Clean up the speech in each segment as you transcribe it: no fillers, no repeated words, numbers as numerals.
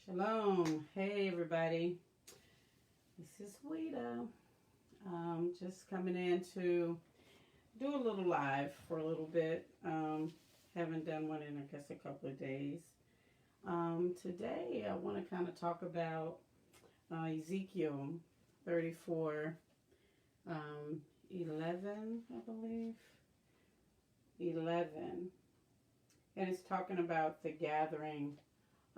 Shalom. Hey, everybody. This is Wita. Just coming in to do a little live for a little bit. Haven't done one in, I guess, a couple of days. Today, I want to kind of talk about Ezekiel 34, 11, I believe. 11. And it's talking about the gathering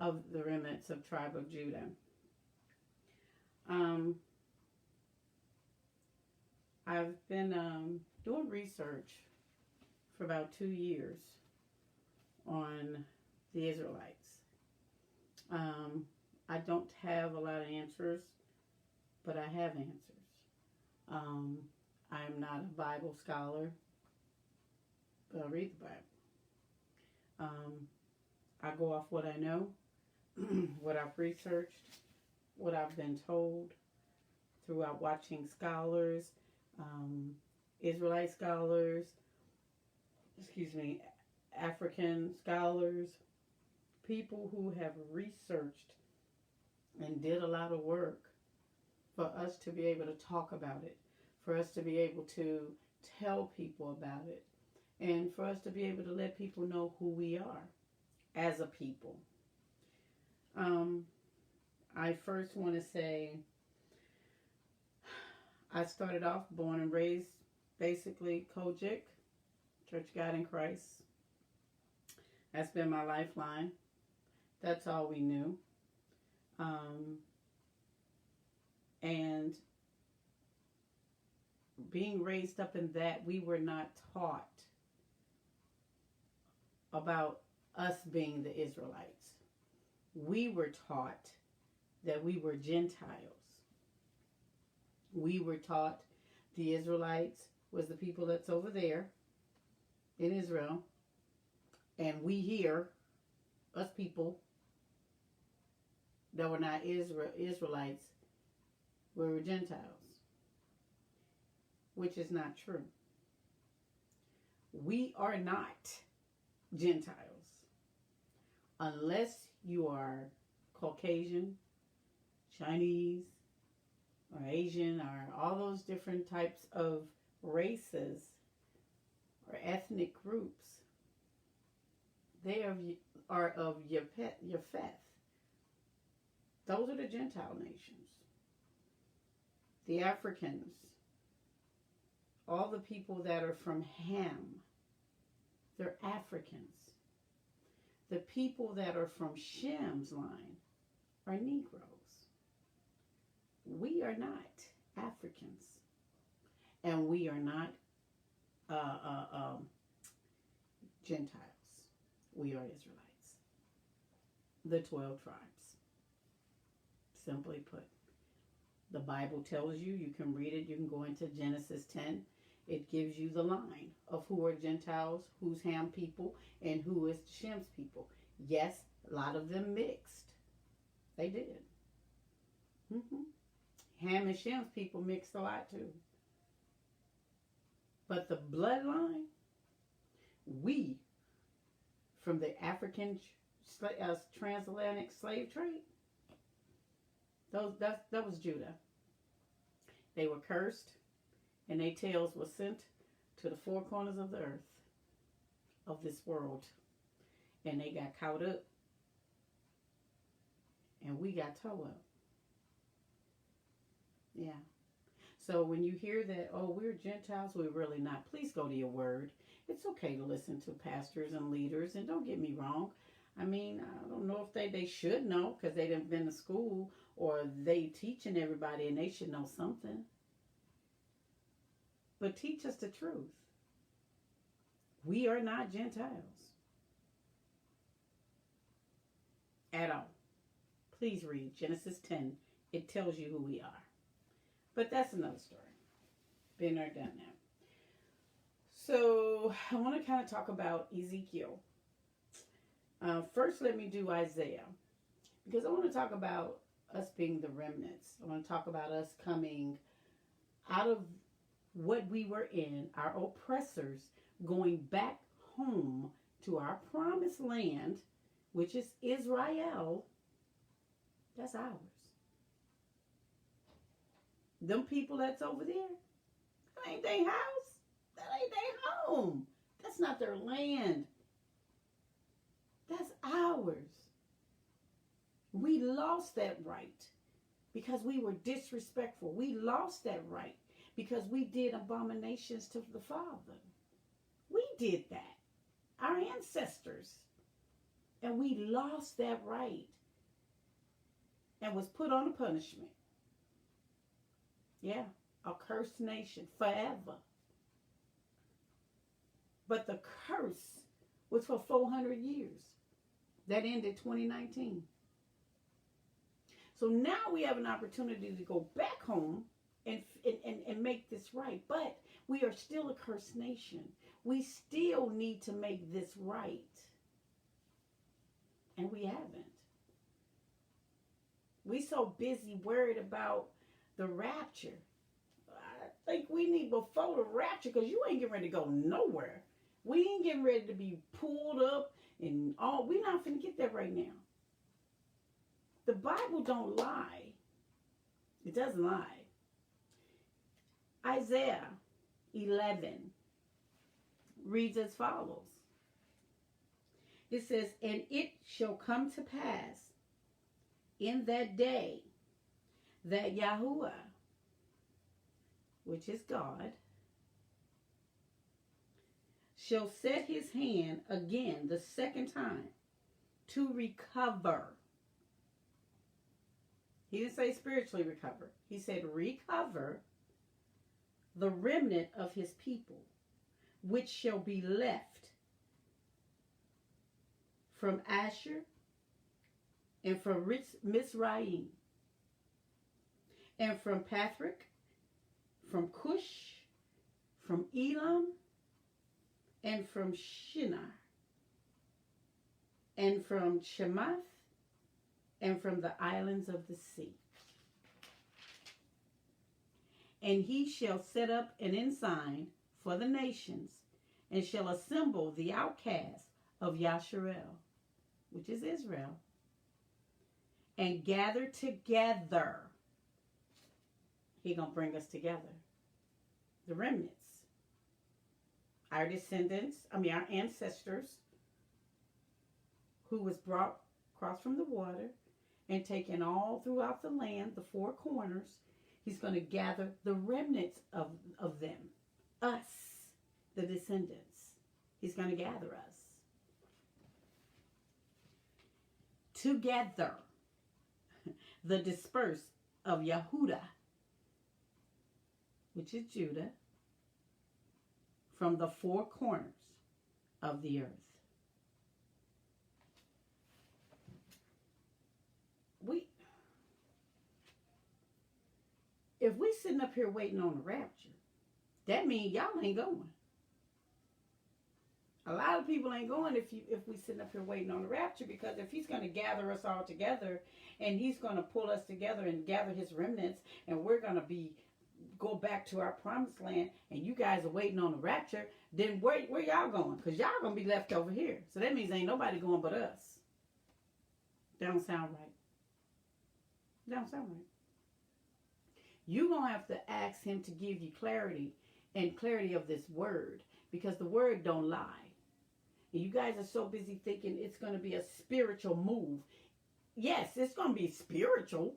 of the remnants of tribe of Judah. I've been doing research for about 2 years on the Israelites. I don't have a lot of answers, but I have answers. I'm not a Bible scholar, but I read the Bible. I go off what I know, what I've researched, what I've been told throughout watching scholars, Israelite scholars, African scholars, people who have researched and did a lot of work for us to be able to talk about it, for us to be able to tell people about it, and for us to be able to let people know who we are as a people. I first want to say I started off born and raised basically Kojic, Church of God in Christ. That's been my lifeline. That's all we knew. And being raised up in that, we were not taught about us being the Israelites. We were taught that we were Gentiles. We were taught the Israelites was the people that's over there in Israel, and we here, us people that were not Israelites, we were Gentiles, which is not true. We are not Gentiles unless you are Caucasian, Chinese, or Asian, or all those different types of races or ethnic groups. They are of Japheth. Those are the Gentile nations. The Africans, all the people that are from Ham, they're Africans. The people that are from Shem's line are Negroes. We are not Africans, and we are not Gentiles. We are Israelites. The 12 tribes. Simply put, the Bible tells you, you can read it, you can go into Genesis 10. It gives you the line of who are Gentiles, who's Ham people, and who is Shem's people. Yes, a lot of them mixed. They did. Ham and Shem's people mixed a lot too. But the bloodline, we, from the African transatlantic slave trade, that was Judah. They were cursed, and their tails were sent to the four corners of the earth, of this world. And they got caught up, and we got towed up. Yeah. So when you hear that, oh, we're Gentiles, we're really not. Please go to your word. It's okay to listen to pastors and leaders, and don't get me wrong. I mean, I don't know if they should know because they done been to school, or they teaching everybody and they should know something. But teach us the truth. We are not Gentiles at all. Please read Genesis 10. It tells you who we are. But that's another story. Been there, done that. So I want to kind of talk about Ezekiel. First, let me do Isaiah, because I want to talk about us being the remnants. I want to talk about us coming out of what we were in, our oppressors, going back home to our promised land, which is Israel, That's ours. Them people that's over there, that ain't their house. That ain't their home. That's not their land. That's ours. We lost that right because we were disrespectful. We lost that right because we did abominations to the Father. We did that. Our ancestors. And we lost that right and was put on a punishment. Yeah, a cursed nation forever. But the curse was for 400 years. That ended 2019. So now we have an opportunity to go back home and make this right. But we are still a cursed nation. We still need to make this right. And we haven't. We so busy worried about the rapture. I think we need before the rapture, because you ain't getting ready to go nowhere. We ain't getting ready to be pulled up and all. We're not finna get that right now. The Bible don't lie. It doesn't lie. Isaiah 11 reads as follows. It says, and it shall come to pass in that day that Yahuwah, which is God, shall set his hand again the second time to recover. He didn't say spiritually recover. He said recover the remnant of his people, which shall be left from Asher and from Mizraim and from Pathric, from Cush, from Elam, and from Shinar, and from Chemath, and from the islands of the sea. And he shall set up an ensign for the nations, and shall assemble the outcasts of Yasharel, which is Israel, and gather together. He gonna bring us together. The remnants. Our descendants, our ancestors, who was brought across from the water and taken all throughout the land, the four corners. He's going to gather the remnants of them. Us, the descendants. He's going to gather us. Together, the dispersed of Yehudah, which is Judah, from the four corners of the earth. If we sitting up here waiting on the rapture, that means y'all ain't going. A lot of people ain't going if we sitting up here waiting on the rapture, because if he's going to gather us all together and he's going to pull us together and gather his remnants, and we're going to go back to our promised land, and you guys are waiting on the rapture, then where y'all going? Because y'all going to be left over here. So that means ain't nobody going but us. That don't sound right. That don't sound right. You're going to have to ask him to give you clarity, and clarity of this word, because the word don't lie. And you guys are so busy thinking it's going to be a spiritual move. Yes, it's going to be spiritual,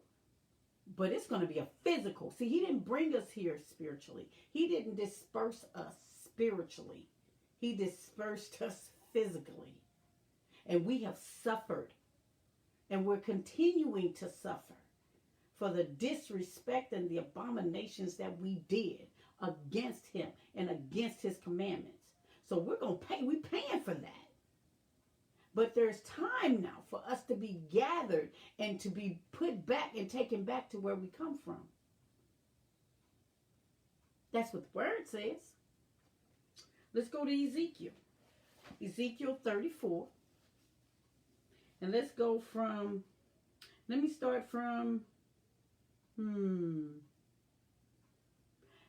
but it's going to be a physical. See, he didn't bring us here spiritually. He didn't disperse us spiritually. He dispersed us physically. And we have suffered. And we're continuing to suffer for the disrespect and the abominations that we did against him and against his commandments. So we're going to pay. We're paying for that. But there's time now for us to be gathered and to be put back and taken back to where we come from. That's what the word says. Let's go to Ezekiel. Ezekiel 34. And let's go from, let me start from,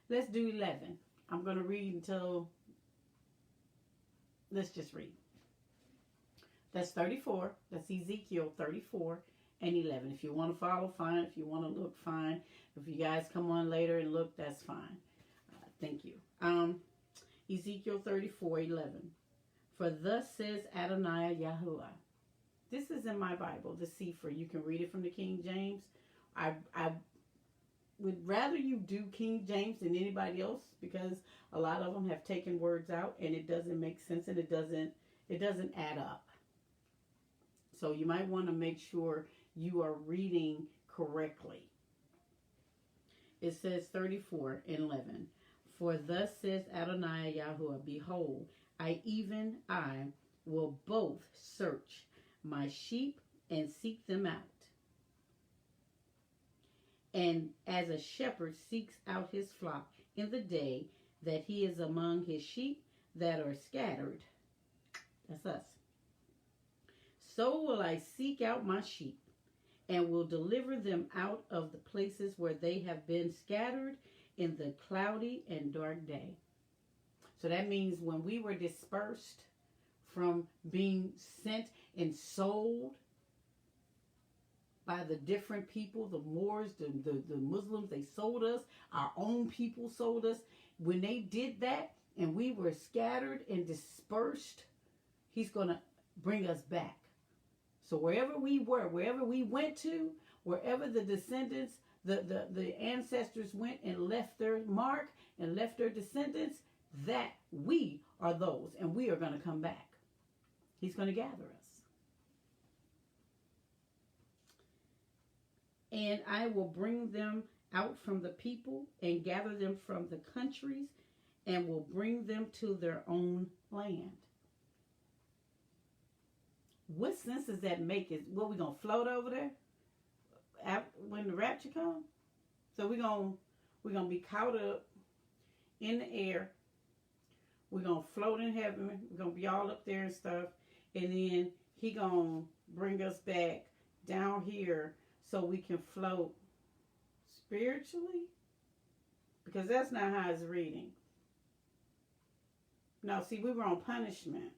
let's do 11. I'm going to read until, let's just read. That's 34. That's Ezekiel 34. and 11. If you want to follow, fine. If you want to look, fine. If you guys come on later and look, that's fine. Thank you. Ezekiel 34:11. For thus says Adonai Yahuwah. This is in my Bible, the Sefer. You can read it from the King James. I would rather you do King James than anybody else, because a lot of them have taken words out and it doesn't make sense, and it doesn't add up. So you might want to make sure you are reading correctly. It says 34:11. For thus says Adonai Yahuwah, behold, I will both search my sheep and seek them out. And as a shepherd seeks out his flock in the day that he is among his sheep that are scattered. That's us. So will I seek out my sheep and will deliver them out of the places where they have been scattered in the cloudy and dark day. So that means when we were dispersed from being sent and sold by the different people, the Moors, the Muslims, they sold us. Our own people sold us. When they did that and we were scattered and dispersed, he's going to bring us back. So wherever we were, wherever we went to, wherever the descendants, the ancestors went and left their mark and left their descendants, that we are those, and we are going to come back. He's going to gather us. And I will bring them out from the people and gather them from the countries and will bring them to their own land. What sense does that make? Is what, we going to float over there when the rapture comes? So we're going to be caught up in the air. We're going to float in heaven. We're going to be all up there and stuff. And then he going to bring us back down here so we can float spiritually? Because that's not how it's reading. No, see, we were on punishment.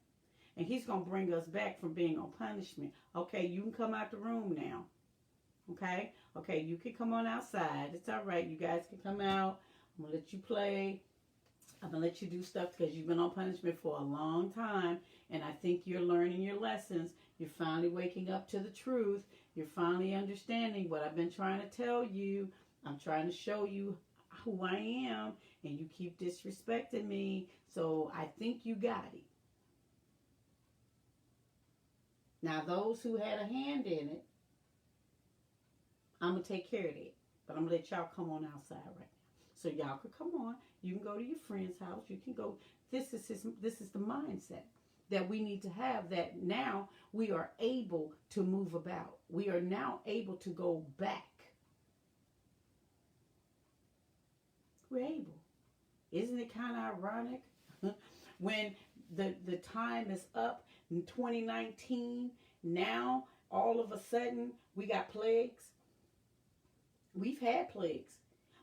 And he's going to bring us back from being on punishment. Okay, you can come out the room now. Okay? Okay, you can come on outside. It's all right. You guys can come out. I'm going to let you play. I'm going to let you do stuff because you've been on punishment for a long time. And I think you're learning your lessons. You're finally waking up to the truth. You're finally understanding what I've been trying to tell you. I'm trying to show you who I am. And you keep disrespecting me. So I think you got it. Now, those who had a hand in it, I'm going to take care of it. But I'm going to let y'all come on outside right now. So y'all could come on. You can go to your friend's house. You can go. This is the mindset that we need to have, that now we are able to move about. We are now able to go back. We're able. Isn't it kind of ironic? When the time is up in 2019, now all of a sudden we got plagues. We've had plagues,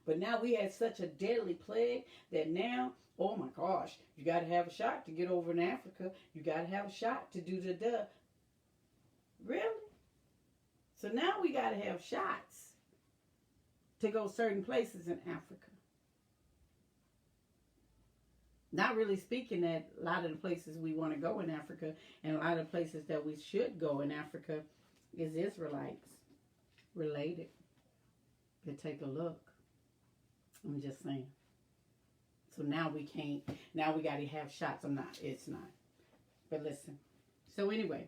but now we had such a deadly plague that now, oh my gosh, you got to have a shot to get over in Africa. You got to have a shot to do the Really? So now we got to have shots to go certain places in Africa. Not really speaking that a lot of the places we want to go in Africa and a lot of the places that we should go in Africa is Israelites related. But take a look. I'm just saying. So now we can't, now we got to have shots. It's not. But listen. So anyway.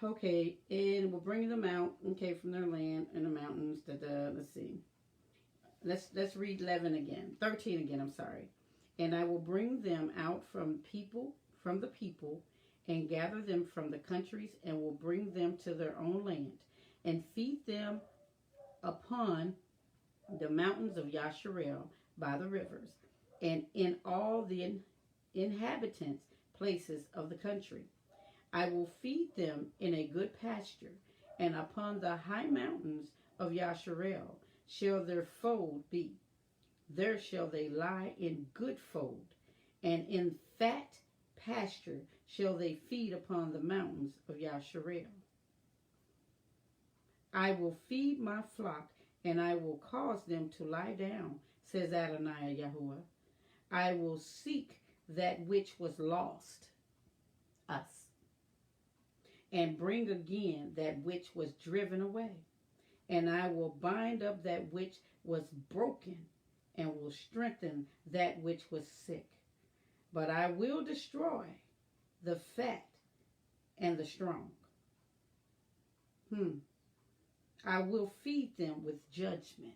Okay, and we're bringing them out, okay, from their land in the mountains. Let's see. Let's read 13 again, I'm sorry. And I will bring them out from the people, and gather them from the countries, and will bring them to their own land, and feed them upon the mountains of Yasharel by the rivers, and in all the inhabitants places of the country. I will feed them in a good pasture, and upon the high mountains of Yasharel shall their fold be. There shall they lie in good fold, and in fat pasture shall they feed upon the mountains of Yasharel. I will feed my flock, and I will cause them to lie down, says Adonai Yahuwah. I will seek that which was lost, us, and bring again that which was driven away. And I will bind up that which was broken, and will strengthen that which was sick. But I will destroy the fat and the strong. I will feed them with judgment.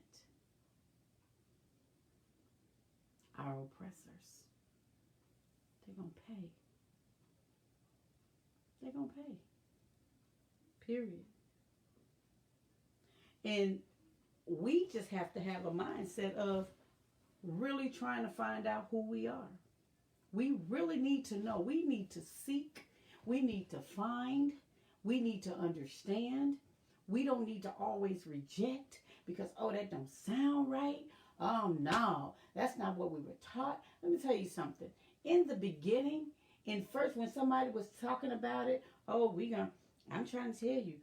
Our oppressors, they're going to pay. They're going to pay. Period. And we just have to have a mindset of really trying to find out who we are. We really need to know. We need to seek. We need to find. We need to understand. We don't need to always reject because, oh, that don't sound right. Oh, no, that's not what we were taught. Let me tell you something. In the beginning, in first, when somebody was talking about it, oh, I'm trying to tell you,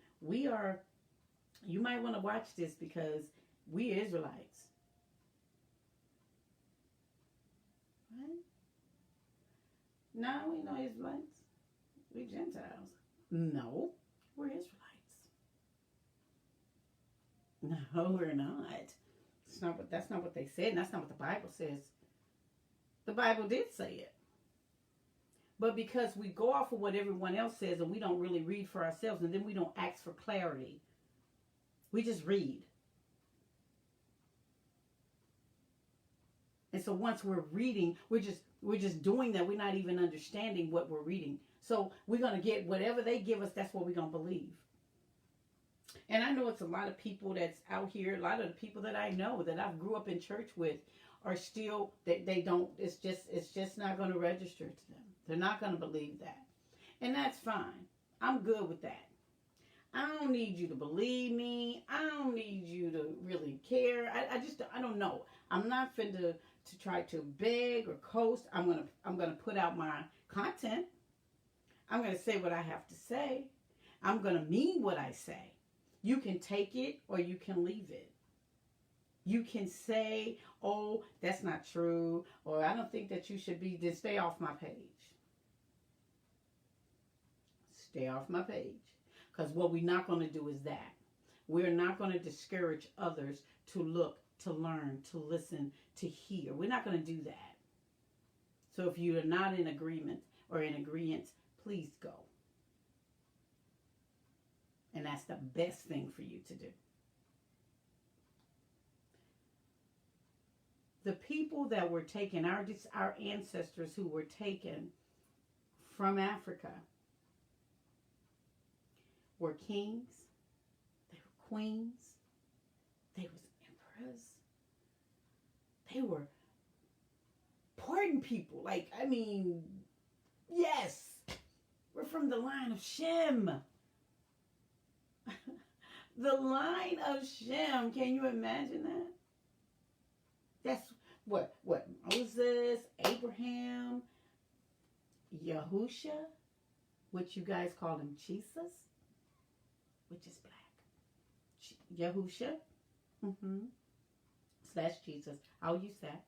you might want to watch this because we Israelites. Right? No, we know Israelites. We Gentiles. No, we're Israelites. No, we're not. That's not what they said, and that's not what the Bible says. The Bible did say it. But because we go off of what everyone else says and we don't really read for ourselves, and then we don't ask for clarity. We just read. And so once we're reading, we're just doing that. We're not even understanding what we're reading. So we're going to get whatever they give us, that's what we're going to believe. And I know it's a lot of people that's out here, a lot of the people that I know that I grew up in church with are still, they don't, it's just not going to register to them. They're not going to believe that. And that's fine. I'm good with that. I don't need you to believe me. I don't need you to really care. I don't know. I'm not finna to try to beg or coast. I'm gonna put out my content. I'm gonna say what I have to say. I'm gonna mean what I say. You can take it or you can leave it. You can say, oh, that's not true, or I don't think that you should be, then stay off my page. Stay off my page. Because what we're not going to do is that. We're not going to discourage others to look, to learn, to listen, to hear. We're not going to do that. So if you are not in agreement or in agreement, please go. And that's the best thing for you to do. The people that were taken, our ancestors who were taken from Africa, were kings, they were queens, they was emperors, they were important people. Yes, we're from the line of Shem. The line of Shem. Can you imagine that? That's what Moses, Abraham, Yahusha, which you guys call him Jesus, which is black. Yahusha, / Jesus. I'll use that.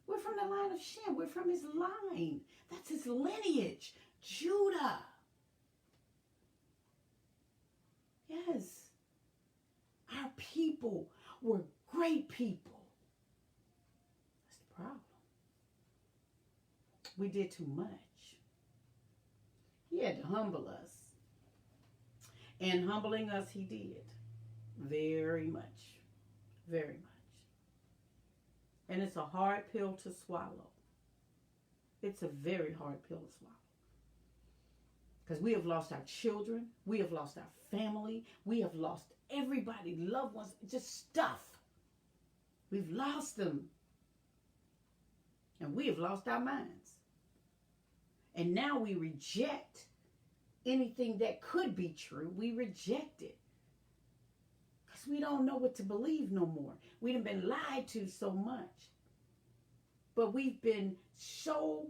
We're from the line of Shem. We're from his line. That's his lineage. Judah. Yes. Our people were great people. That's the problem. We did too much. He had to humble us. And humbling us, he did. Very much. Very much. And it's a hard pill to swallow. It's a very hard pill to swallow. Because we have lost our children. We have lost our family. We have lost everybody, loved ones, just stuff. We've lost them. And we have lost our minds. And now we reject anything that could be true. We reject it. Because we don't know what to believe no more. We've been lied to so much. But we've been so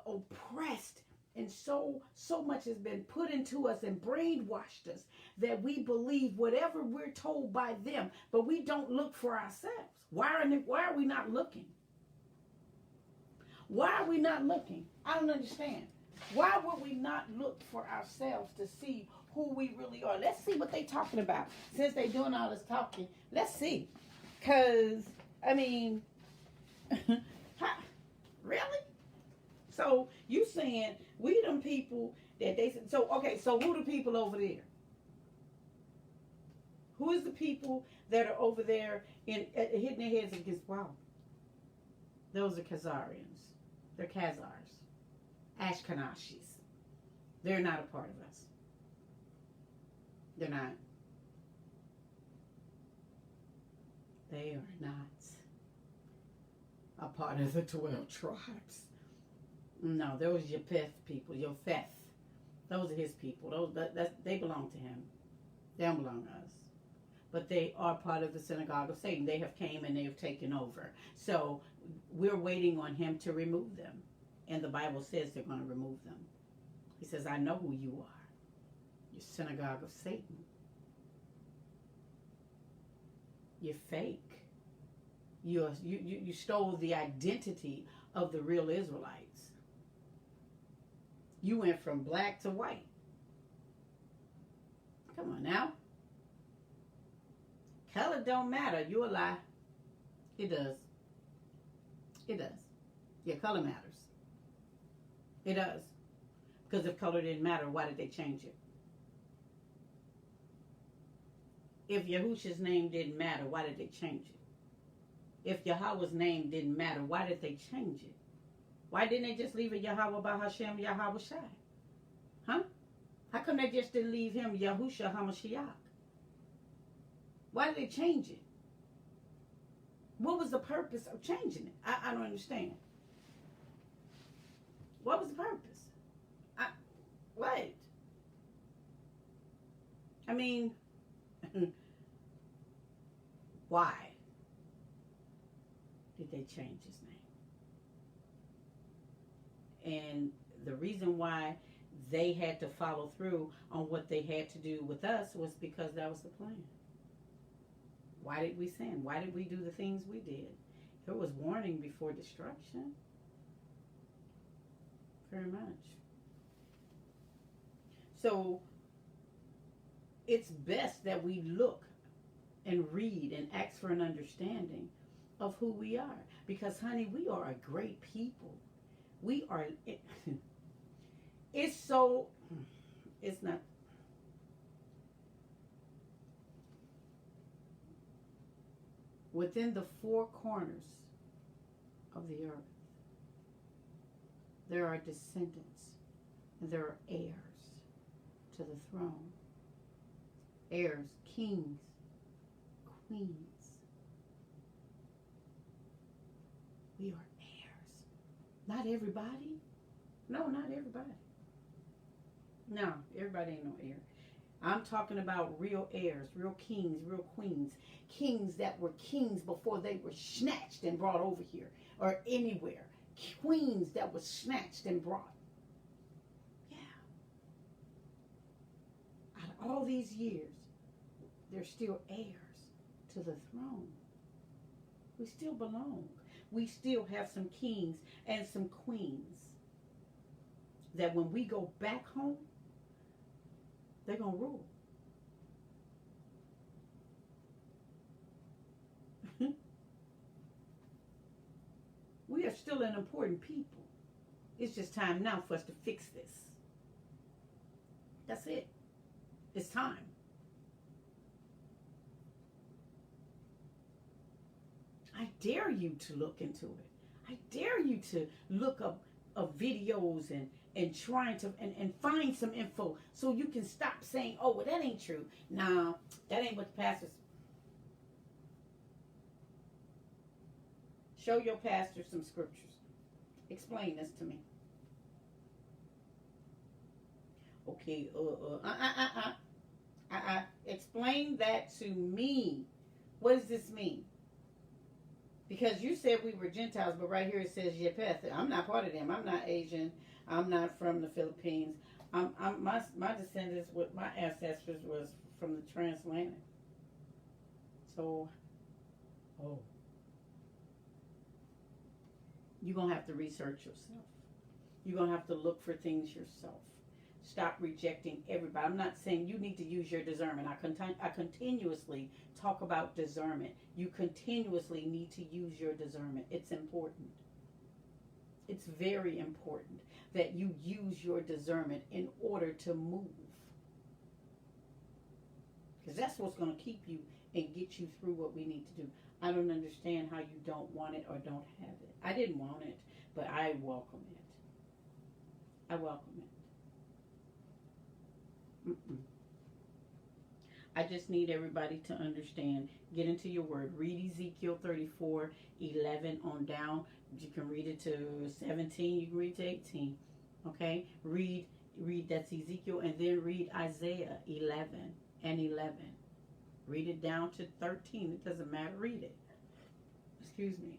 oppressed And so much has been put into us and brainwashed us that we believe whatever we're told by them, but we don't look for ourselves. Why are we not looking? Why are we not looking? I don't understand. Why would we not look for ourselves to see who we really are? Let's see what they're talking about. Since they're doing all this talking, let's see. Because, I mean, really? So you saying we them people that they said, so okay, so who the people over there? Who is the people that are over there hitting their heads against, wow. Those are Khazarians. They're Khazars. Ashkenazis. They're not a part of us. They're not. They are not a part of the 12 tribes. No, those are Japheth people, Japheth. Those are his people. They belong to him. They don't belong to us. But they are part of the synagogue of Satan. They have came and they have taken over. So we're waiting on him to remove them. And the Bible says they're going to remove them. He says, I know who you are. You're synagogue of Satan. You're fake. You stole the identity of the real Israelites. You went from black to white. Come on now. Color don't matter. You a lie. It does. It does. Yeah, color matters. It does. Because if color didn't matter, why did they change it? If Yahusha's name didn't matter, why did they change it? If Yahweh's name didn't matter, why did they change it? Why didn't they just leave it Yahweh Bahashem Yahweh Shai? Huh? How come they just didn't leave him Yahusha HaMashiach? Why did they change it? What was the purpose of changing it? I don't understand. What was the purpose? What? I mean, why did they change his name? And the reason why they had to follow through on what they had to do with us was because that was the plan. Why did we sin? Why did we do the things we did? There was warning before destruction. Very much. So it's best that we look and read and ask for an understanding of who we are. Because, honey, we are a great people. We are, it's not, within the four corners of the earth, there are descendants and there are heirs to the throne. Heirs, kings, queens. We are heirs. Not everybody. No, not everybody. No, everybody ain't no heir. I'm talking about real heirs, real kings, real queens. Kings that were kings before they were snatched and brought over here or anywhere. Queens that were snatched and brought. Yeah. Out of all these years, they're still heirs to the throne. We still belong. We still have some kings and some queens that when we go back home, they're going to rule. We are still an important people. It's just time now for us to fix this. That's it. It's time. I dare you to look into it. I dare you to look up videos and trying to and find some info so you can stop saying, oh, well, that ain't true. No, that ain't what the pastors. Show your pastor some scriptures. Explain this to me. Okay, explain that to me. What does this mean? Because you said we were Gentiles, but right here it says Japheth. I'm not part of them. I'm not Asian. I'm not from the Philippines. My descendants, with my ancestors was from the transatlantic. So, oh, you're gonna have to research yourself. You're gonna have to look for things yourself. Stop rejecting everybody. I'm not saying you need to use your discernment. I continuously talk about discernment. You continuously need to use your discernment. It's important. It's very important that you use your discernment in order to move. Because that's what's going to keep you and get you through what we need to do. I don't understand how you don't want it or don't have it. I didn't want it, but I welcome it. I welcome it. I just need everybody to understand. Get into your word. Read Ezekiel 34:11 on down. You can read it to 17. You can read to 18. Okay? Read that's Ezekiel, and then read Isaiah 11 and 11. Read it down to 13. It doesn't matter. Read it. Excuse me.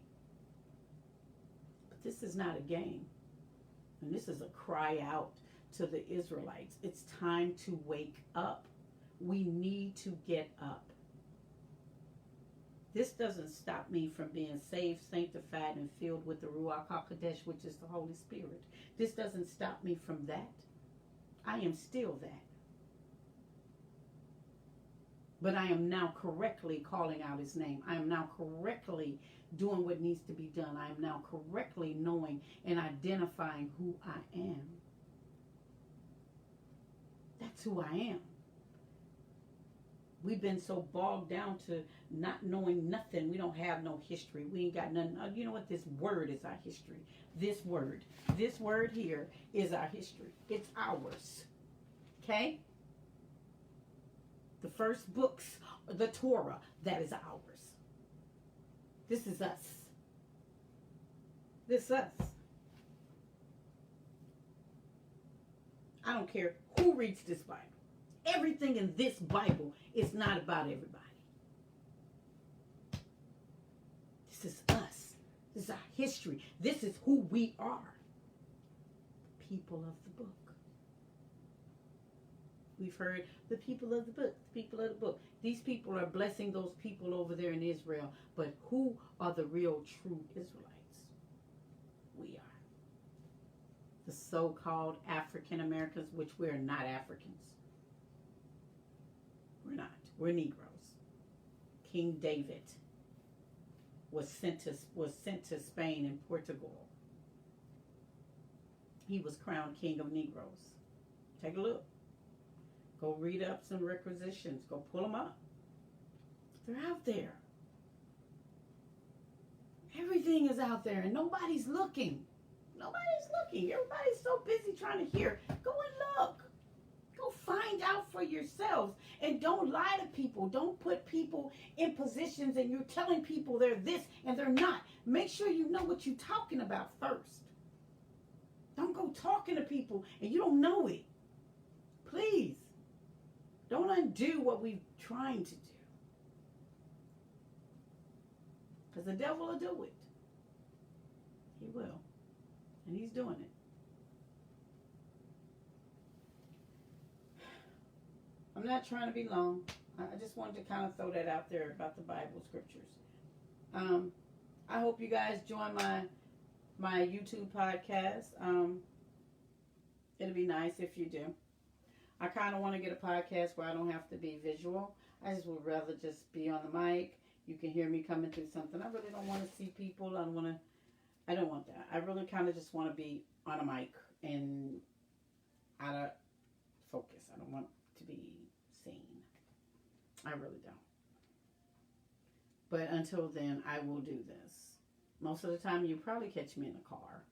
But this is not a game. And this is a cry out to the Israelites. It's time to wake up. We need to get up. This doesn't stop me from being saved, sanctified, and filled with the thruout, which is the Holy Spirit. This doesn't stop me from that. I am still that. But I am now correctly calling out his name. I am now correctly doing what needs to be done. I am now correctly knowing and identifying who I am. That's who I am. We've been so bogged down to not knowing nothing. We don't have no history. We ain't got nothing. You know what? This word is our history. This word here is our history. It's ours. Okay? The first books, the Torah, that is ours. This is us. This is us. I don't care who reads this Bible. Everything in this Bible is not about everybody. This is us. This is our history. This is who we are. The people of the book. We've heard the people of the book, the people of the book. These people are blessing those people over there in Israel. But who are the real true Israelites? We are. The so-called African Americans, which we are not Africans. We're not. We're Negroes. King David was sent to Spain and Portugal. He was crowned king of Negroes. Take a look. Go read up some requisitions. Go pull them up. They're out there. Everything is out there, and nobody's looking. Nobody's looking. Everybody's so busy trying to hear. Go and look. Go find out for yourselves. And don't lie to people. Don't put people in positions and you're telling people they're this and they're not. Make sure you know what you're talking about first. Don't go talking to people and you don't know it. Please. Don't undo what we're trying to do. Because the devil will do it. He will. And he's doing it. I'm not trying to be long. I just wanted to kind of throw that out there about the Bible scriptures. I hope you guys join my YouTube podcast. It'll be nice if you do. I kind of want to get a podcast where I don't have to be visual. I just would rather just be on the mic. You can hear me coming through something. I really don't want to see people. I don't want that. I really kind of just want to be on a mic and out of focus. I don't want to be seen. I really don't. But until then, I will do this. Most of the time, you probably catch me in a car.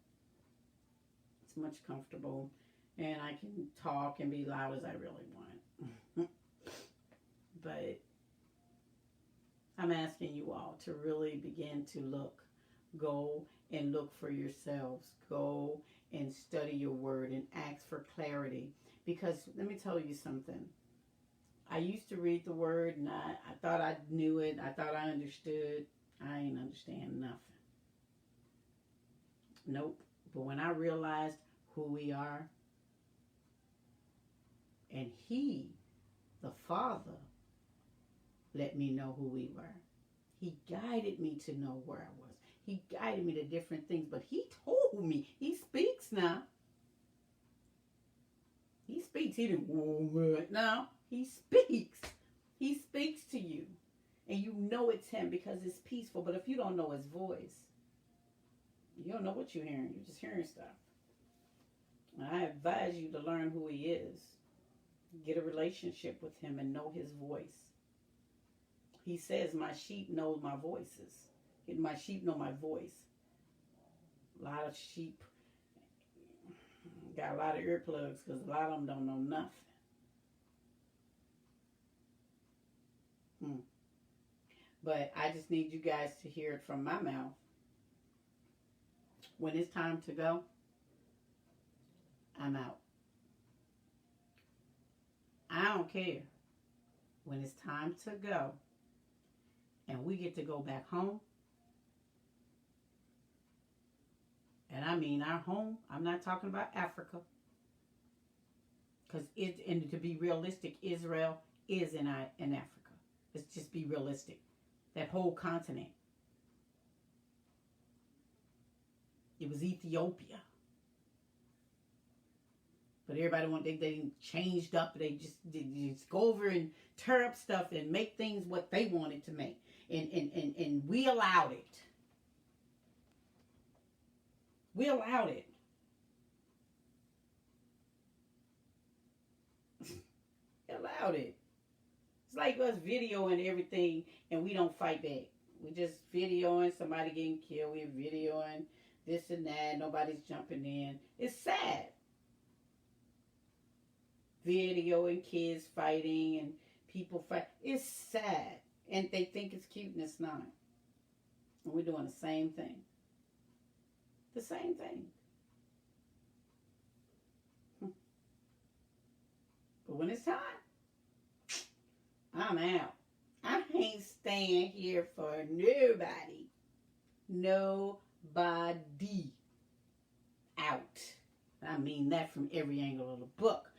It's much comfortable. And I can talk and be loud as I really want. But I'm asking you all to really begin to look. Go and look for yourselves. Go and study your word and ask for clarity. Because let me tell you something. I used to read the word and I thought I knew it. I thought I understood. I ain't understand nothing. Nope. But when I realized who we are. And he, the Father, let me know who we were. He guided me to know where I was. He guided me to different things, but he told me. He speaks now. He speaks. He didn't, no, he speaks. He speaks to you. And you know it's him because it's peaceful. But if you don't know his voice, you don't know what you're hearing. You're just hearing stuff. And I advise you to learn who he is. Get a relationship with him and know his voice. He says, my sheep know my voices. My sheep know my voice. A lot of sheep got a lot of earplugs because a lot of them don't know nothing. But I just need you guys to hear it from my mouth. When it's time to go, I'm out. I don't care. When it's time to go and we get to go back home, and I mean our home, I'm not talking about Africa. Because and to be realistic, Israel is in Africa. Let's just be realistic. That whole continent. It was Ethiopia. But everybody they changed up. They just go over and tear up stuff and make things what they wanted to make. And we allowed it. We allowed it. Allowed it. It's like us videoing everything and we don't fight back. We're just videoing somebody getting killed. We're videoing this and that. Nobody's jumping in. It's sad. Videoing kids fighting and people fight. It's sad. And they think it's cute and it's not. And we're doing the same thing. The same thing. But when it's time, I'm out. I ain't staying here for nobody. Nobody. Out. I mean that from every angle of the book.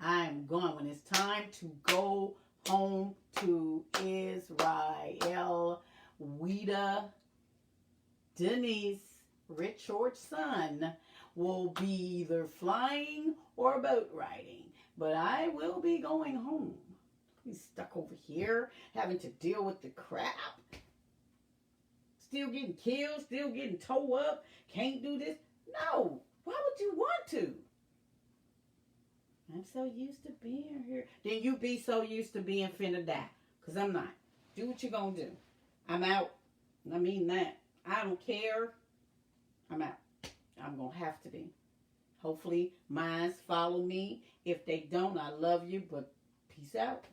I'm going when it's time to go home to Israel. Weta, Denise, Rich George's son, will be either flying or boat riding. But I will be going home. He's stuck over here, having to deal with the crap. Still getting killed, still getting towed up. Can't do this. No. Why would you want to? I'm so used to being here. Then you be so used to being finna die. Because I'm not. Do what you gonna do. I'm out. I mean that. I don't care. I'm out. I'm gonna have to be. Hopefully, minds follow me. If they don't, I love you, but peace out.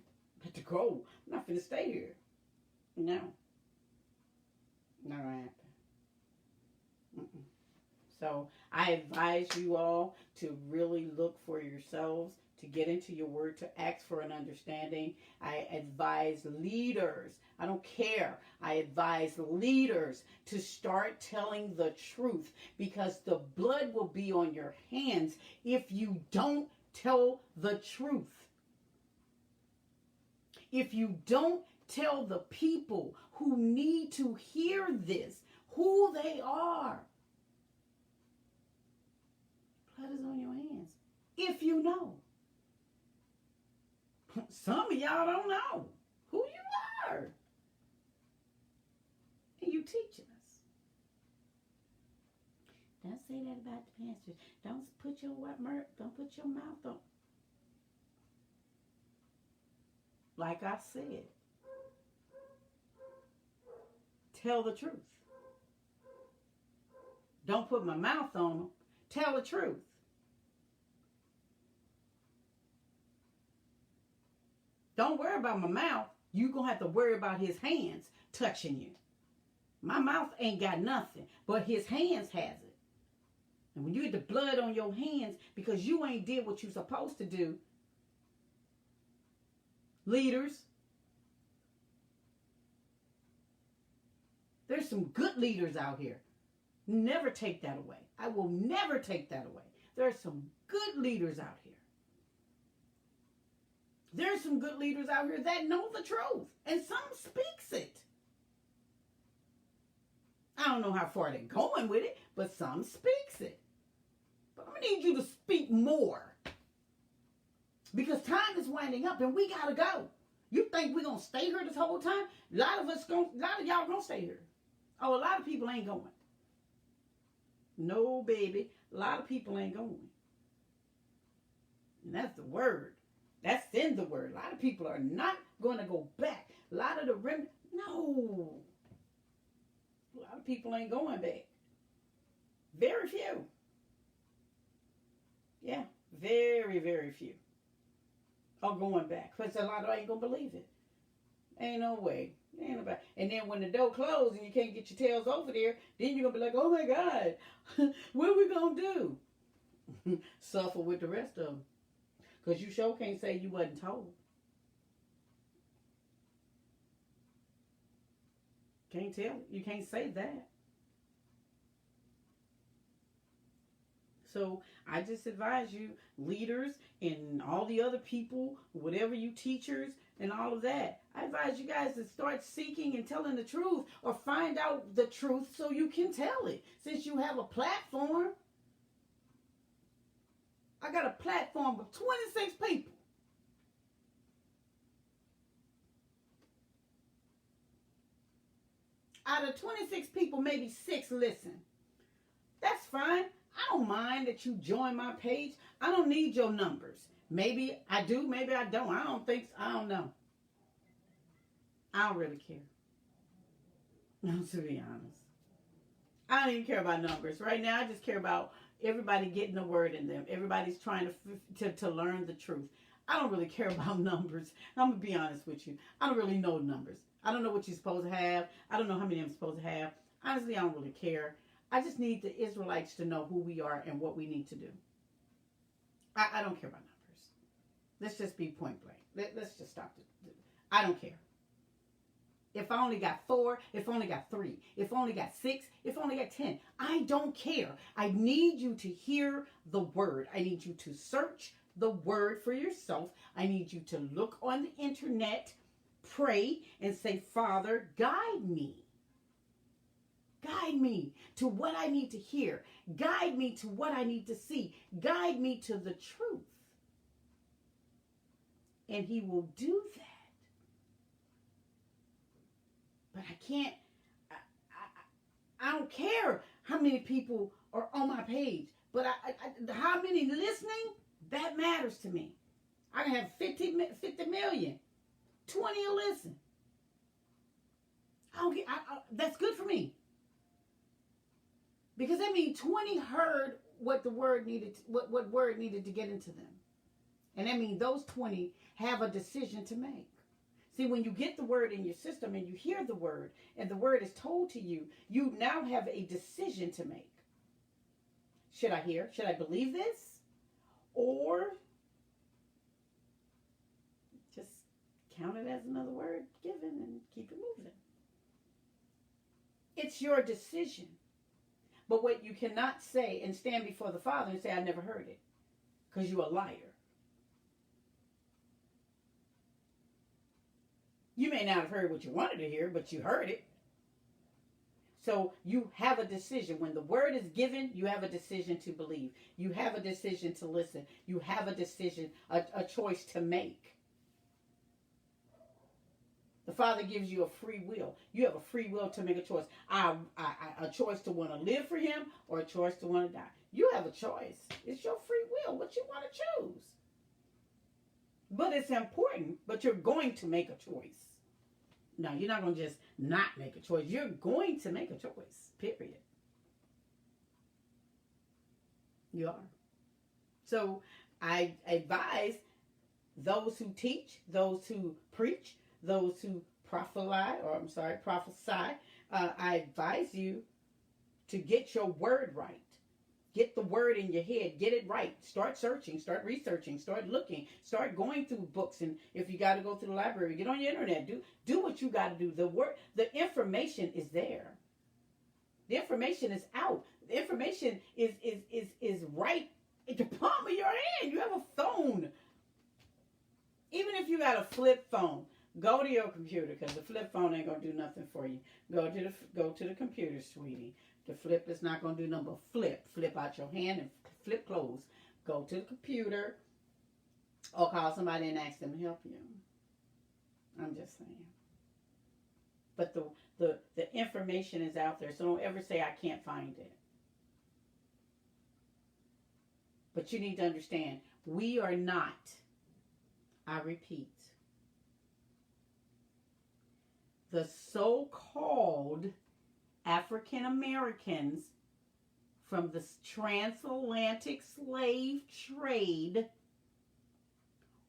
Got to go. I'm not finna stay here. No. Not gonna happen. So I advise you all to really look for yourselves, to get into your word, to ask for an understanding. I advise leaders. I don't care. I advise leaders to start telling the truth, because the blood will be on your hands if you don't tell the truth. If you don't tell the people who need to hear this who they are, blood is on your hands. If you know. Some of y'all don't know who you are. And you teaching us. Don't say that about the pastor. Don't put your mouth on. Like I said, tell the truth. Don't put my mouth on them. Tell the truth. Don't worry about my mouth. You're going to have to worry about his hands touching you. My mouth ain't got nothing, but his hands has it. And when you get the blood on your hands because you ain't did what you're supposed to do, leaders, there's some good leaders out here. Never take that away. I will never take that away. There's some good leaders out here. There's some good leaders out here that know the truth, and some speaks it. I don't know how far they're going with it, but some speaks it. But I'm going to need you to speak more, because time is winding up and we got to go. You think we're going to stay here this whole time? A lot of y'all going to stay here. Oh, a lot of people ain't going. No, baby. A lot of people ain't going. And that's the word. That's in the word. A lot of people are not going to go back. A lot of the remnants, no. A lot of people ain't going back. Very few. Yeah, very, very few are going back. Because a lot of them ain't going to believe it. Ain't no way. Ain't nobody. And then when the door closed and you can't get your tails over there, then you're going to be like, oh my God, what are we going to do? Suffer with the rest of them. Because you sure can't say you wasn't told. Can't tell. You can't say that. So I just advise you, leaders and all the other people, whatever you teachers and all of that, I advise you guys to start seeking and telling the truth, or find out the truth so you can tell it. Since you have a platform, I got a platform of 26 people. Out of 26 people, maybe 6 listen. That's fine. I don't mind that you join my page. I don't need your numbers. Maybe I do, maybe I don't. I don't know. I don't really care. No, to be honest. I don't even care about numbers. Right now, I just care about everybody getting the word in them. Everybody's trying to learn the truth. I don't really care about numbers. I'm going to be honest with you. I don't really know numbers. I don't know what you're supposed to have. I don't know how many I'm supposed to have. Honestly, I don't really care. I just need the Israelites to know who we are and what we need to do. I don't care about numbers. Let's just be point blank. Let's just stop it. I don't care. If I only got 4, if I only got 3, if I only got 6, if I only got 10, I don't care. I need you to hear the word. I need you to search the word for yourself. I need you to look on the internet, pray, and say, Father, guide me. Guide me to what I need to hear. Guide me to what I need to see. Guide me to the truth. And he will do that. But I can't, I don't care how many people are on my page. But how many listening, that matters to me. I can have 50 million. 20 will listen. That's good for me. Because that means 20 heard what the word needed, what word needed to get into them. And that means those 20 have a decision to make. See, when you get the word in your system and you hear the word and the word is told to you, you now have a decision to make. Should I hear? Should I believe this? Or just count it as another word given and keep it moving? It's your decision. But what you cannot say and stand before the Father and say, I never heard it, because you're a liar. You may not have heard what you wanted to hear, but you heard it. So you have a decision. When the word is given, you have a decision to believe. You have a decision to listen. You have a decision, a choice to make. The Father gives you a free will. You have a free will to make a choice. A choice to want to live for him, or a choice to want to die. You have a choice. It's your free will, what you want to choose. But it's important, but you're going to make a choice. No, you're not going to just not make a choice. You're going to make a choice, period. You are. So I advise those who teach, those who preach, those who prophesy, I advise you to get your word right. Get the word in your head. Get it right. Start searching. Start researching. Start looking. Start going through books. And if you got to go to the library, get on your internet. Do what you got to do. The information is there. The information is out. The information is right at the palm of your hand. You have a phone. Even if you got a flip phone, go to your computer, because the flip phone ain't gonna do nothing for you. Go to the computer, sweetie. The flip is not gonna do nothing but flip out your hand and flip close. Go to the computer, or call somebody and ask them to help you. I'm just saying. But the information is out there, so don't ever say I can't find it. But you need to understand, we are not, I repeat, the so-called African Americans from the transatlantic slave trade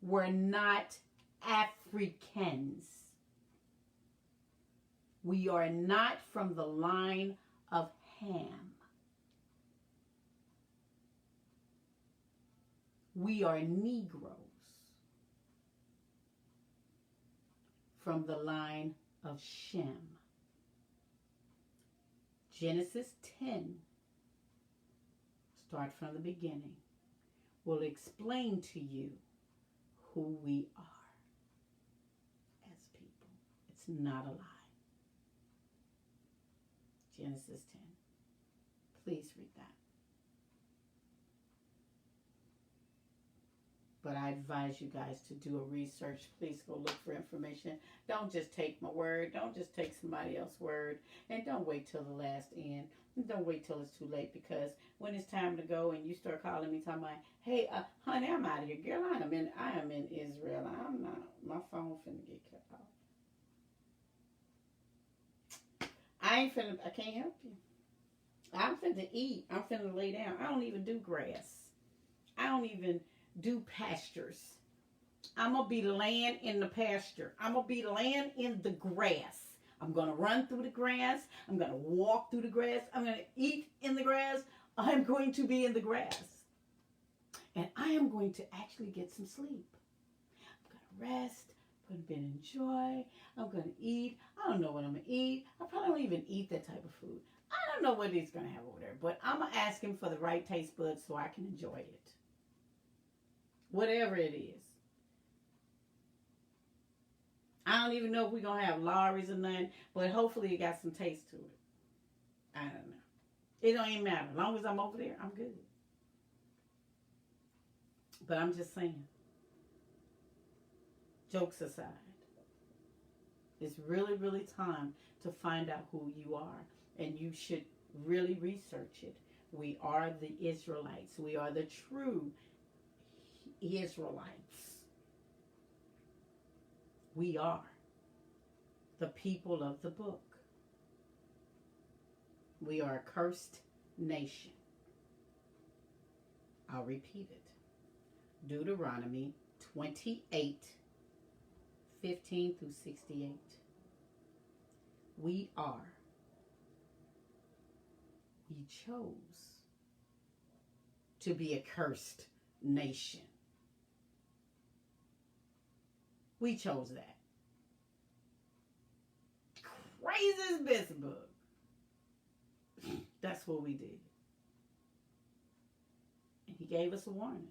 were not Africans. We are not from the line of Ham. We are Negroes from the line of Shem. Genesis 10, start from the beginning, will explain to you who we are as people. It's not a lie. Genesis 10. Please read that. But I advise you guys to do a research. Please go look for information. Don't just take my word. Don't just take somebody else's word. And don't wait till the last end. And don't wait till it's too late, because when it's time to go and you start calling me talking about, hey, honey, I'm out of here. Girl, I am in Israel. I'm not. My phone finna get cut off. I can't help you. I'm finna eat. I'm finna lay down. I don't even do grass. I don't even do pastures. I'm going to be laying in the pasture. I'm going to be laying in the grass. I'm going to run through the grass. I'm going to walk through the grass. I'm going to eat in the grass. I'm going to be in the grass. And I am going to actually get some sleep. I'm going to rest. I'm going to enjoy. I'm going to eat. I don't know what I'm going to eat. I probably don't even eat that type of food. I don't know what he's going to have over there. But I'm going to ask him for the right taste buds so I can enjoy it. Whatever it is. I don't even know if we're going to have lorries or nothing, but hopefully it got some taste to it. I don't know. It don't even matter. As long as I'm over there, I'm good. But I'm just saying, jokes aside, it's really, really time to find out who you are. And you should really research it. We are the Israelites. We are the true Israelites. We are the people of the book. We are a cursed nation. I'll repeat it. Deuteronomy 28, 15 through 68. We chose to be a cursed nation. We chose that. Craziest business book. That's what we did. And he gave us a warning.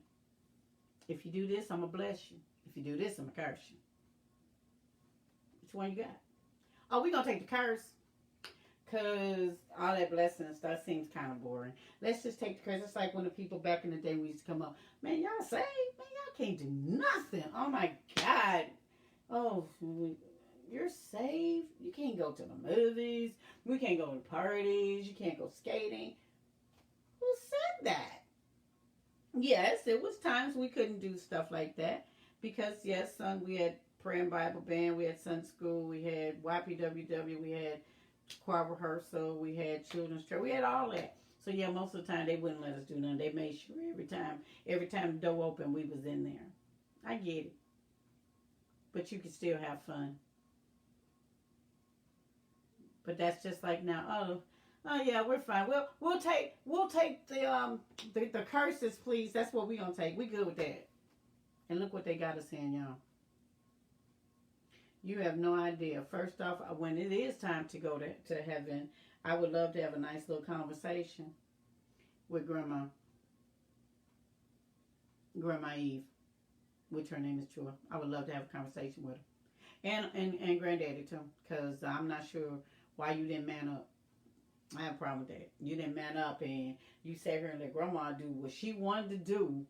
If you do this, I'm going to bless you. If you do this, I'm going to curse you. Which one you got? Oh, we're going to take the curse. Because all that blessing and stuff seems kind of boring. Let's just take the curse. It's like when the people back in the day we used to come up. Man, y'all saved? Man, y'all can't do nothing. Oh, my God. Oh, you're saved? You can't go to the movies. We can't go to parties. You can't go skating. Who said that? Yes, it was times we couldn't do stuff like that. Because, yes, son, we had prayer and Bible band. We had Sunday school. We had YPWW. We had choir rehearsal. We had children's church. We had all that. So, yeah, most of the time they wouldn't let us do nothing. They made sure every time the door opened, we was in there. I get it. But you can still have fun. But that's just like now. Oh yeah, we're fine. We'll take the curses, please. That's what we're gonna take. We good with that. And look what they got us saying, y'all. You have no idea. First off, when it is time to go to heaven, I would love to have a nice little conversation with Grandma. Grandma Eve, which her name is Chua. I would love to have a conversation with her. And Granddaddy too, because I'm not sure why you didn't man up. I have a problem with that. You didn't man up and you sat here and let Grandma do what she wanted to do.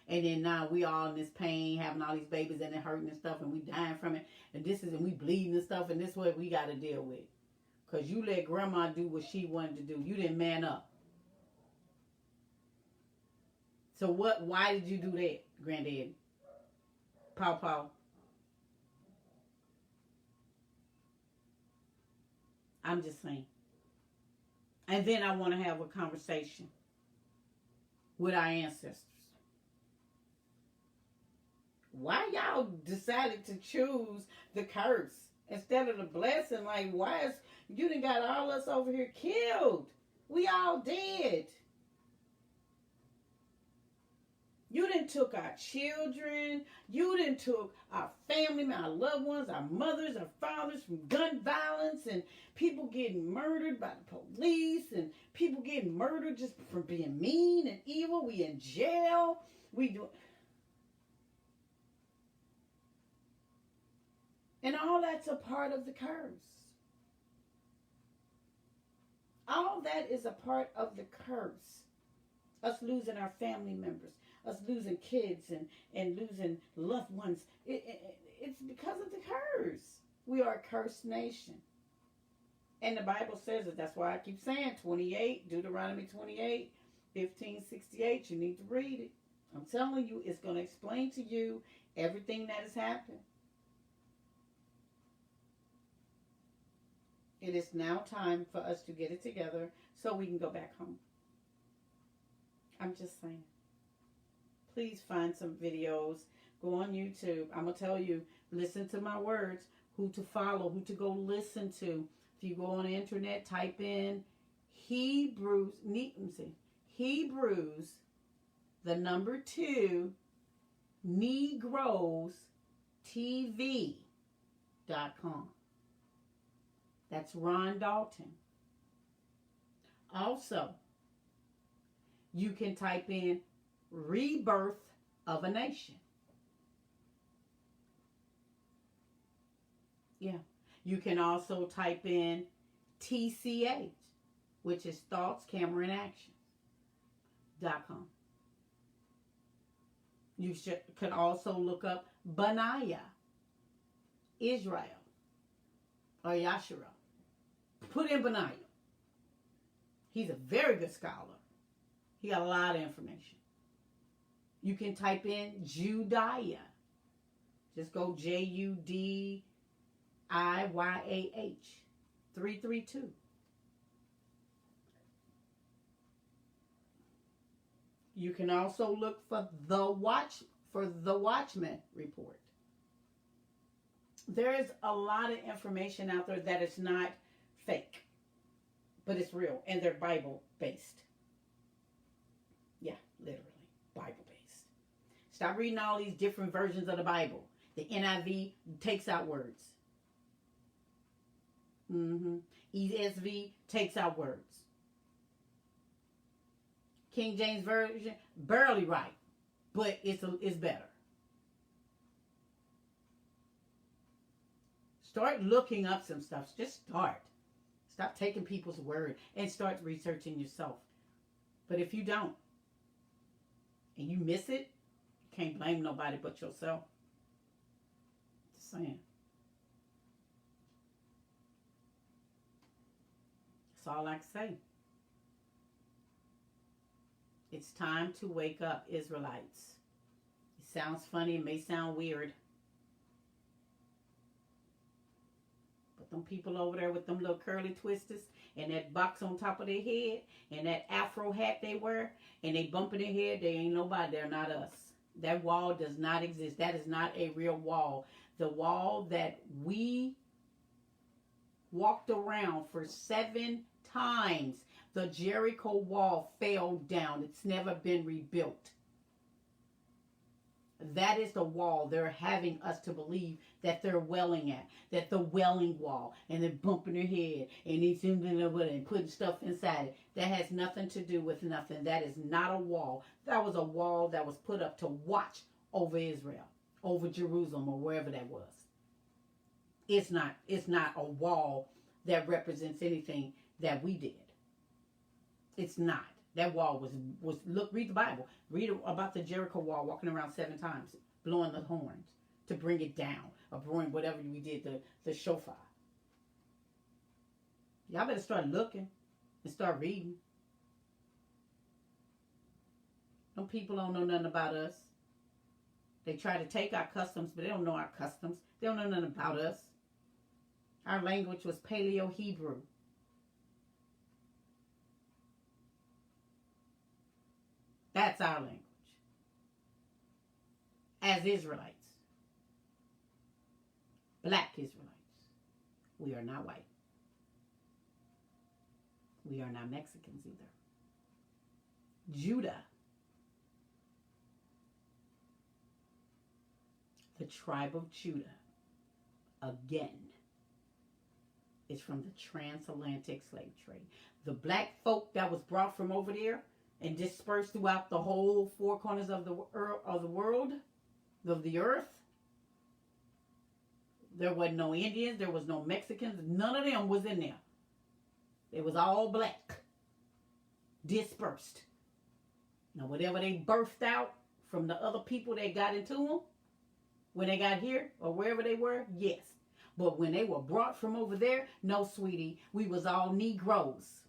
And then now we all in this pain, having all these babies and it hurting and stuff, and we dying from it. And we bleeding and stuff, and this is what we got to deal with. Because you let Grandma do what she wanted to do. You didn't man up. So why did you do that, Granddaddy? Paw. I'm just saying. And then I want to have a conversation with our ancestors. Why y'all decided to choose the curse instead of the blessing? Like, why is you done got all us over here killed? We all dead. You done took our children. You done took our family, our loved ones, our mothers, our fathers from gun violence and people getting murdered by the police and people getting murdered just for being mean and evil. We in jail. We do. And all that's a part of the curse. All that is a part of the curse. Us losing our family members. Us losing kids and losing loved ones. It's because of the curse. We are a cursed nation. And the Bible says it. That's why I keep saying 28, Deuteronomy 28, 1568. You need to read it. I'm telling you, it's going to explain to you everything that has happened. It is now time for us to get it together so we can go back home. I'm just saying. Please find some videos. Go on YouTube. I'm going to tell you, listen to my words, who to follow, who to go listen to. If you go on the internet, type in Hebrews, the number 2, Negroes TV.com. That's Ron Dalton. Also, you can type in Rebirth of a Nation. Yeah. You can also type in TCH, which is Thoughts, Camera, and Action.com. You could also look up Benaiah, Israel, or Yashara. Put in Benaiah. He's a very good scholar. He got a lot of information. You can type in Judaiah. Just go JUDIYAH 332. You can also look for the Watchman Report. There is a lot of information out there that is not fake, but it's real, and they're Bible based. Yeah, literally Bible based. Stop reading all these different versions of the Bible. The NIV takes out words. ESV takes out words. King James Version, barely right, but it's better. Start looking up some stuff. Just start. Stop taking people's word and start researching yourself. But if you don't, and you miss it, you can't blame nobody but yourself. Just saying. That's all I can say. It's time to wake up, Israelites. It sounds funny. It may sound weird. But them people over there with them little curly twisters and that box on top of their head and that afro hat they wear and they bumping their head, they ain't nobody. They're not us. That wall does not exist. That is not a real wall. The wall that we walked around for 7 times, the Jericho wall fell down. It's never been rebuilt. That is the wall they're having us to believe that they're welling at. That the welling wall. And they're bumping their head. And and putting stuff inside it. That has nothing to do with nothing. That is not a wall. That was a wall that was put up to watch over Israel. Over Jerusalem or wherever that was. It's not a wall that represents anything that we did. It's not. That wall was look, read the Bible. Read about the Jericho wall walking around 7 times, blowing the horns to bring it down, or blowing whatever we did, the shofar. Y'all better start looking and start reading. Some people don't know nothing about us. They try to take our customs, but they don't know our customs. They don't know nothing about us. Our language was Paleo-Hebrew. That's our language. As Israelites. Black Israelites. We are not white. We are not Mexicans either. Judah. The tribe of Judah. Again. Is from the transatlantic slave trade. The black folk that was brought from over there and dispersed throughout the whole 4 corners of the world, of the earth. There wasn't no Indians. There was no Mexicans. None of them was in there. It was all black. Dispersed. Now, whatever they birthed out from the other people that got into them, when they got here, or wherever they were, yes. But when they were brought from over there, no, sweetie, we was all Negroes.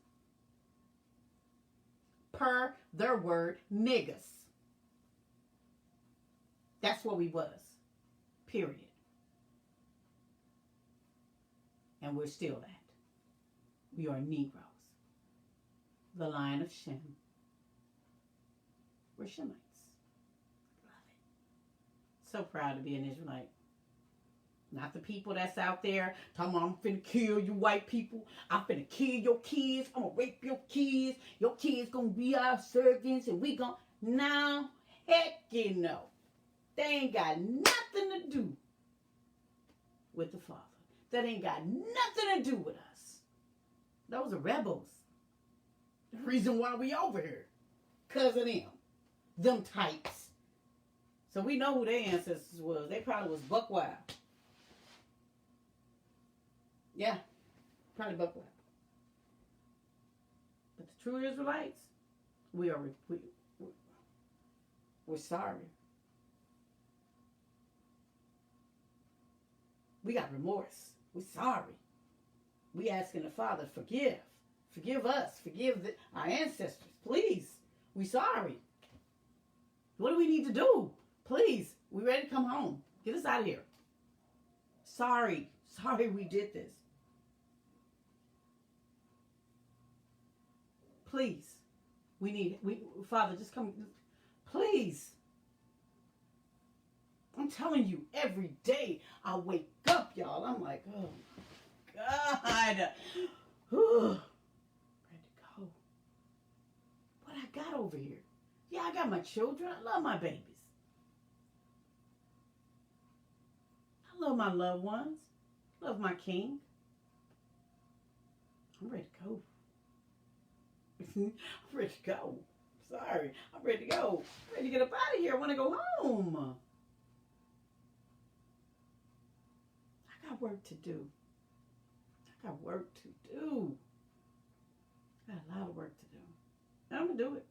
Per their word, niggas. That's what we was. Period. And we're still that. We are Negroes. The line of Shem. We're Shemites. Love it. So proud to be an Israelite. Not the people that's out there talking about, I'm finna kill you white people. I'm finna kill your kids. I'm gonna rape your kids. Your kids gonna be our servants and we gonna... No, heck you no. They ain't got nothing to do with the Father. That ain't got nothing to do with us. Those are rebels. The reason why we over here. Because of them. Them types. So we know who their ancestors was. They probably was buck wild. Yeah, probably buck wild. But the true Israelites, we're sorry. We got remorse. We're sorry. We asking the Father, forgive. Forgive us. Forgive our ancestors. Please. We sorry. What do we need to do? Please. We ready to come home. Get us out of here. Sorry. Sorry we did this. Please. Father, just come. Please. I'm telling you, every day I wake up, y'all. I'm like, oh my God. Ready to go. What I got over here? Yeah, I got my children. I love my babies. I love my loved ones. Love my king. I'm ready to go. I'm ready to go. Sorry. I'm ready to go. I'm ready to get up out of here. I want to go home. I got work to do. I got work to do. I got a lot of work to do. And I'm going to do it.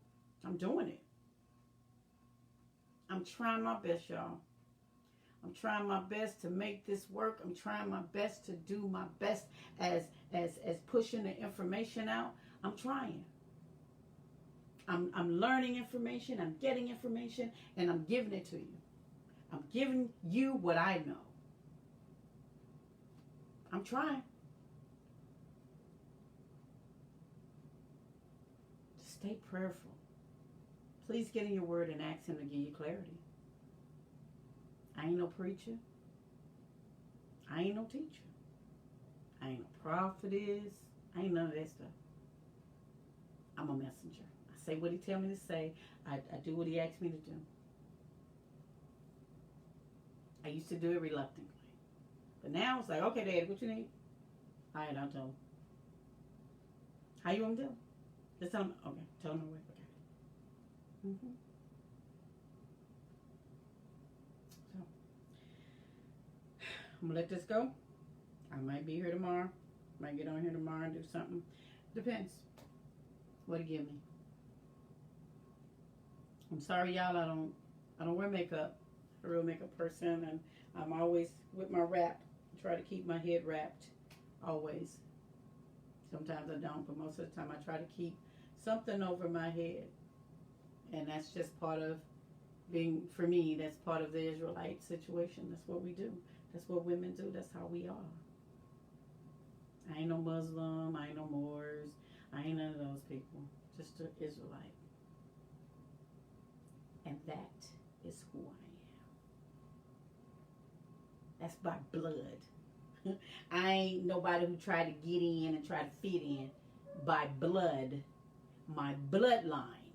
I'm doing it. I'm trying my best, y'all. I'm trying my best to make this work. I'm trying my best to do my best as pushing the information out. I'm trying. I'm learning information. I'm getting information, and I'm giving it to you. I'm giving you what I know. I'm trying. Just stay prayerful. Please get in your word and ask him to give you clarity. I ain't no preacher. I ain't no teacher. I ain't no prophetess. I ain't none of that stuff. I'm a messenger. I say what he tell me to say. I do what he asks me to do. I used to do it reluctantly. But now it's like, okay, Daddy, what you need? All right, I'll tell him. How you want to do? Just tell him. Okay, tell him to wait. Okay. So, I'm going to let this go. I might be here tomorrow. Might get on here tomorrow and do something. Depends. What it give me. I'm sorry, y'all. I don't wear makeup. I'm a real makeup person, and I'm always with my wrap. Try to keep my head wrapped. Always. Sometimes I don't, but most of the time I try to keep something over my head. And that's just part of being, for me, that's part of the Israelite situation. That's what we do. That's what women do. That's how we are. I ain't no Muslim. I ain't no Moors. I ain't none of those people. Just an Israelite. And that is who I am. That's by blood. I ain't nobody who tried to get in and try to fit in. By blood, my bloodline,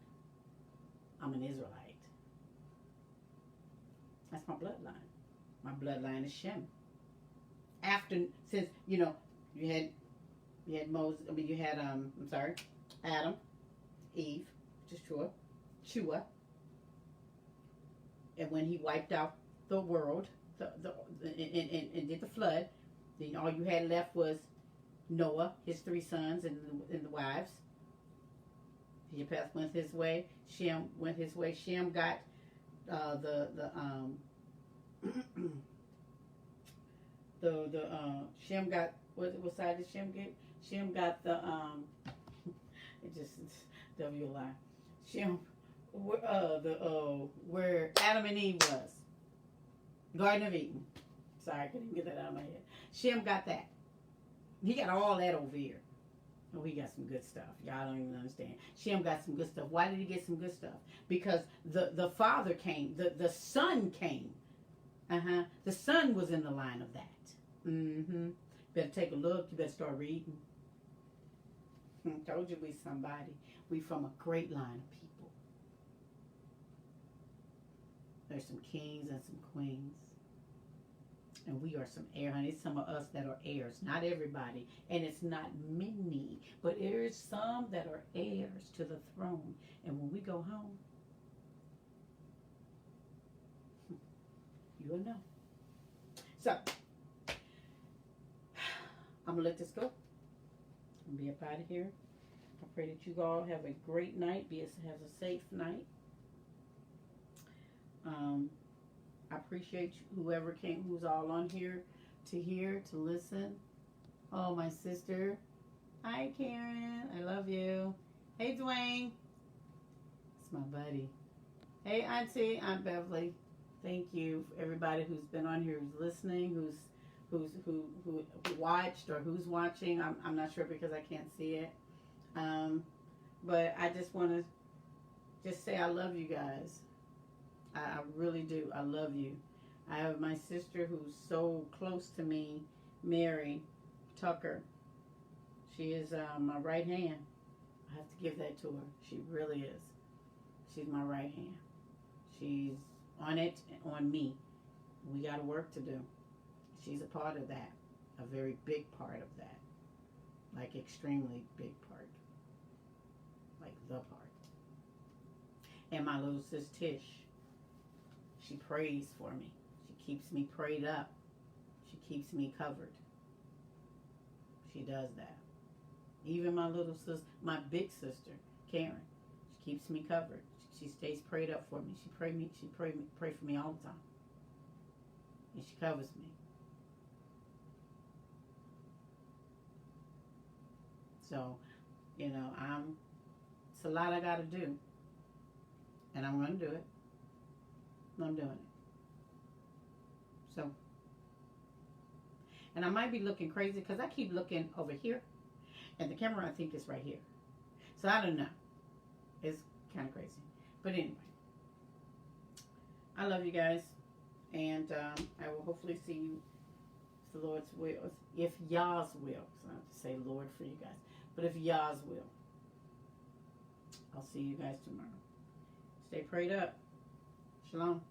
I'm an Israelite. That's my bloodline. My bloodline is Shem. Since you had Moses. I mean, you had Adam, Eve, which is Chua, and when he wiped out the world, and did the flood, then all you had left was Noah, his 3 sons, and the wives. Japheth went his way. Shem went his way. Shem got Shem got what side did Shem get? Shem got the it just WLI. Shem where Adam and Eve was. Garden of Eden. Sorry, I couldn't get that out of my head. Shem got that. He got all that over here. Oh, he got some good stuff. Y'all don't even understand. Shem got some good stuff. Why did he get some good stuff? Because the father came. The son came. The son was in the line of that. Better take a look. You better start reading. Told you we somebody. We from a great line of people. There's some kings and some queens. And we are some heirs, honey. It's some of us that are heirs. Not everybody. And it's not many. But there is some that are heirs to the throne. And when we go home, you'll know. So, I'm going to let this go. I'm going to be up out of here. I pray that you all have a great night. Have a safe night. I appreciate whoever came, who's all on here to listen. Oh, my sister. Hi, Karen. I love you. Hey, Dwayne. It's my buddy. Hey, Auntie, Aunt Beverly. Thank you for everybody who's been on here, who's listening, who watched or who's watching. I'm not sure because I can't see it. But I just want to just say I love you guys. I really do. I love you. I have my sister who's so close to me, Mary Tucker. She is my right hand. I have to give that to her. She really is. She's my right hand. She's on it and on me. We got work to do. She's a part of that. A very big part of that. Like extremely big part. Like the part. And my little sis Tish. She prays for me. She keeps me prayed up. She keeps me covered. She does that. Even my little sister, my big sister, Karen, she keeps me covered. She stays prayed up for me. She pray for me all the time. And she covers me. So, it's a lot I got to do. And I'm going to do it. I'm doing it. So, and I might be looking crazy because I keep looking over here. And the camera, I think, is right here. So, I don't know. It's kind of crazy. But anyway. I love you guys. And I will hopefully see you, if the Lord's will. If Yah's will. So I have to say Lord for you guys. But if Yah's will. I'll see you guys tomorrow. Stay prayed up. Shalom.